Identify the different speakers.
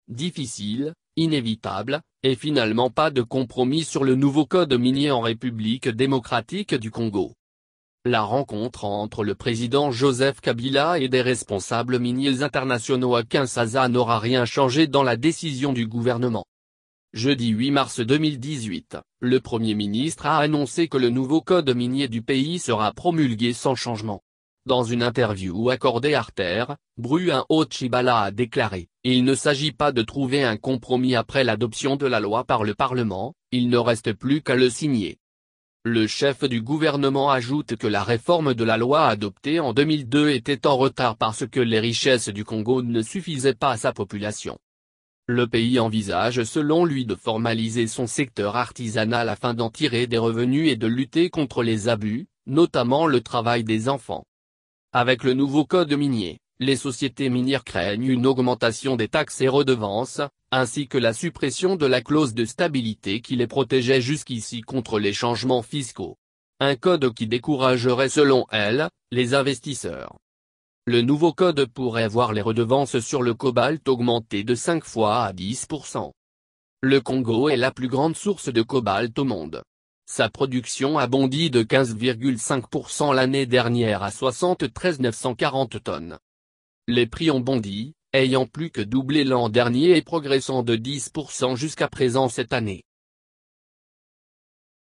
Speaker 1: difficile, inévitable, et finalement pas de compromis sur le nouveau code minier en République démocratique du Congo. La rencontre entre le président Joseph Kabila et des responsables miniers internationaux à Kinshasa n'aura rien changé dans la décision du gouvernement. Jeudi 8 mars 2018, le Premier ministre a annoncé que le nouveau code minier du pays sera promulgué sans changement. Dans une interview accordée à Arter, Bruin Ochibala a déclaré « Il ne s'agit pas de trouver un compromis après l'adoption de la loi par le Parlement, il ne reste plus qu'à le signer ». Le chef du gouvernement ajoute que la réforme de la loi adoptée en 2002 était en retard parce que les richesses du Congo ne suffisaient pas à sa population. Le pays envisage selon lui de formaliser son secteur artisanal afin d'en tirer des revenus et de lutter contre les abus, notamment le travail des enfants. Avec le nouveau code minier, les sociétés minières craignent une augmentation des taxes et redevances, ainsi que la suppression de la clause de stabilité qui les protégeait jusqu'ici contre les changements fiscaux. Un code qui découragerait selon elle, les investisseurs. Le nouveau code pourrait voir les redevances sur le cobalt augmenter de 5 fois à 10%. Le Congo est la plus grande source de cobalt au monde. Sa production a bondi de 15,5% l'année dernière à 73 940 tonnes. Les prix ont bondi, ayant plus que doublé l'an dernier et progressant de 10% jusqu'à présent cette année.